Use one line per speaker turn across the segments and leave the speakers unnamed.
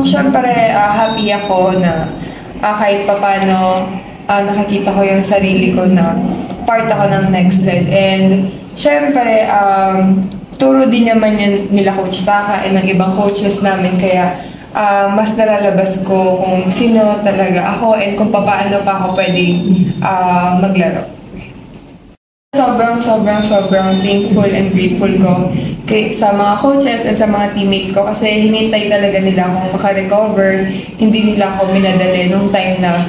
Siyempre, happy ako na kahit papano nakikita ko yung sarili ko na part ako ng Next Led. And siyempre, turo din naman yun nila Coach Taka and ng ibang coaches namin. Kaya mas nalalabas ko kung sino talaga ako and kung paano pa ako pwedeng maglaro. Sobrang thankful and grateful ko sa mga coaches at sa mga teammates ko kasi hinintay talaga nila akong makarecover. Hindi nila ako minadali nung time na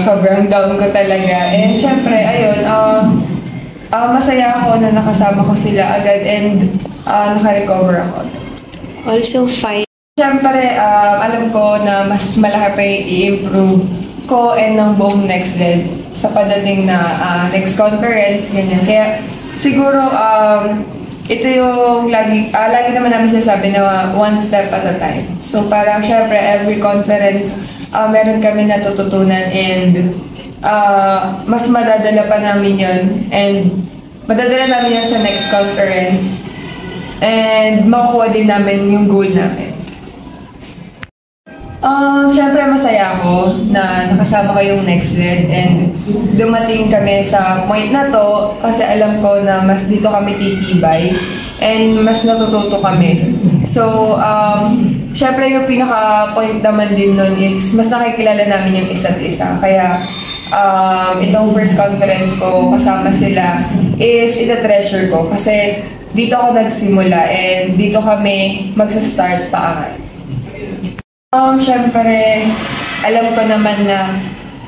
sobrang down ko talaga. And syempre, ayun, masaya ako na nakasama ko sila agad and nakarecover ako.
Also, fight.
Syempre, alam ko na mas malaki pa yung i-improve ko and ng buong Next Led sa padating na next conference, ganyan. Kaya siguro ito yung lagi naman namin sinasabi na one step at a time. So parang syempre every conference meron kami natututunan and mas madadala pa namin yun and madadala namin yan sa next conference and makukuha din namin yung goal namin. Siyempre masaya ako na nakasama kayong Next Led and dumating kami sa point na to kasi alam ko na mas dito kami titibay and mas natututo kami. So, siyempre yung pinaka-point naman din nun is mas nakikilala namin yung isa't isa. Kaya itong first conference ko kasama sila is ita-treasure ko kasi dito ako nagsimula and dito kami magsa-start paangat. Siyempre, alam ko naman na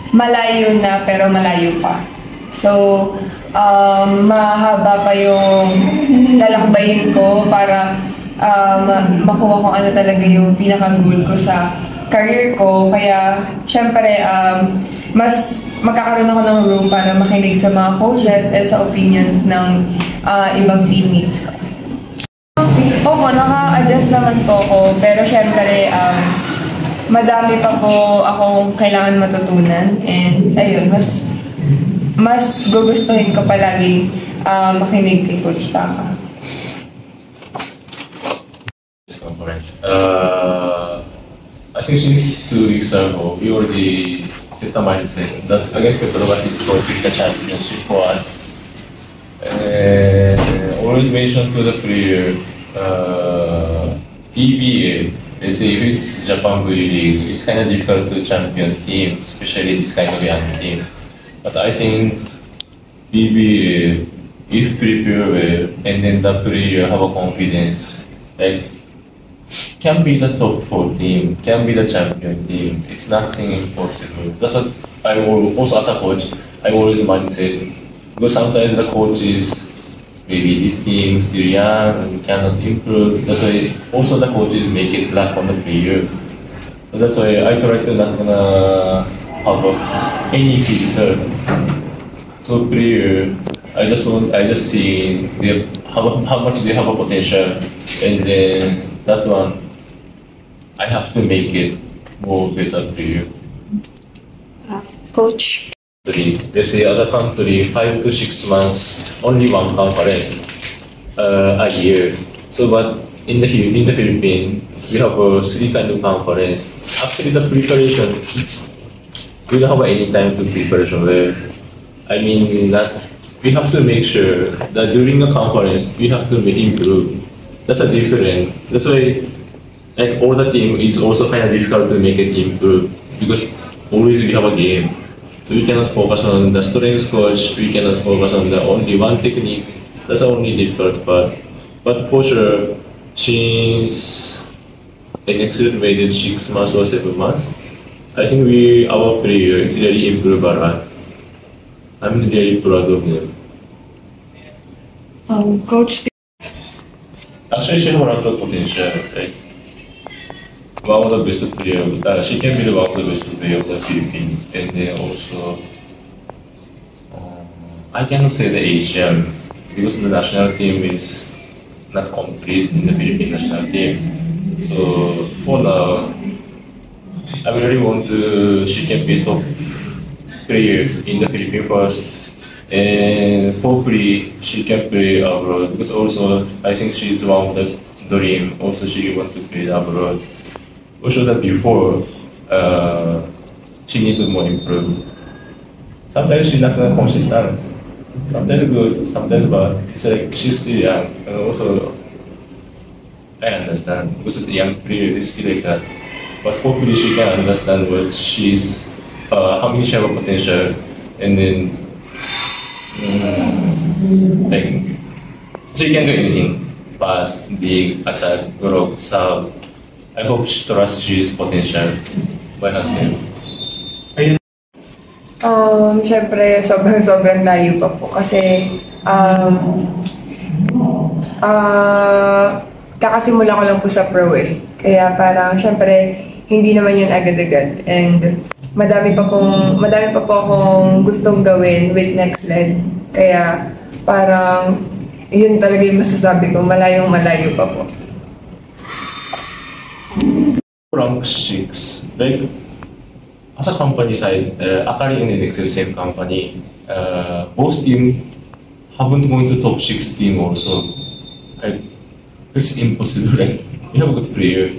malayo na pero malayo pa. So, mahaba pa yung lalakbayin ko para makuha kung ano talaga yung pinaka-goal ko sa career ko. Kaya, siyempre, mas magkakaroon ako ng room para makinig sa mga coaches at sa opinions ng ibang teammates ko. Opo, naka-adjust naman po ako, pero syempre, madami pa po akong kailangan matutunan and ayun, mas gugustuhin ko palagi makinig kay Coach Taka.
I think since 2 weeks ago, we already set a mindset that against Petrobras is going to be the championship for us. Always mentioned to the player, PBA, let's say if it's Japan V League, it's kind of difficult to champion team, especially this kind of young team. But I think PBA, if prepare well, and then the player have a confidence, like can be the top 4 team, can be the champion team. It's nothing impossible. That's what I will, also as a coach, I always mindset because sometimes the coaches. Maybe this team is still young and cannot improve. That's why also the coaches make it luck on the player. So that's why I try to not gonna have any filter to player. I just see how much they have a potential, and then that one I have to make it more better player.
Coach.
Let's say as a country, 5 to 6 months, only one conference a year. So, but in the Philippines, we have 3 kind of conference. Actually, the preparation, we don't have any time to preparation where, I mean that we have to make sure that during the conference, we have to improve. That's a different. That's why, like all the team, is also kind of difficult to make it improve because always we have a game. So we cannot focus on the strength coach, we cannot focus on the only one technique. That's the only difficult part. But for sure, since the next year made it 6 months or 7 months, I think our player is really improved a lot. I'm really proud of them.
Coach.
Actually, she has a lot of potential, right? One of the best players. She can be one of the best players of the Philippines, and then also I cannot say the Asian because the national team is not complete in the Philippine national team. So for now, I really want to. She can be top player in the Philippines first, and hopefully she can play abroad because also I think she's one of the dream. Also, she wants to play abroad. for sure that before she need to more improve. Sometimes she's not consistent. Sometimes good, sometimes bad. It's like she's still young, and also I understand because the young player is still like that. But hopefully she can understand what she's, how many she have a potential, and then like she can do anything: pass, dig, attack, drop, sub. I hope she trusts she's potential by herself.
Siyempre, sobrang layo pa po kasi kakasimula ko lang po sa pro eh. Kaya parang siyempre hindi naman yun agad-agad. And madami pa po akong gustong gawin with NextLed. Kaya parang yun talaga yung masasabi ko, malayong malayo pa po.
Rank 6, like as a company side, Akari and NXL same company. Both team haven't gone to top 6 team also. Like, it's impossible. Like, we have a good player.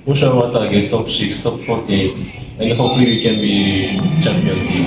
For sure, what target top 6, top 14, and hopefully we can be champions team.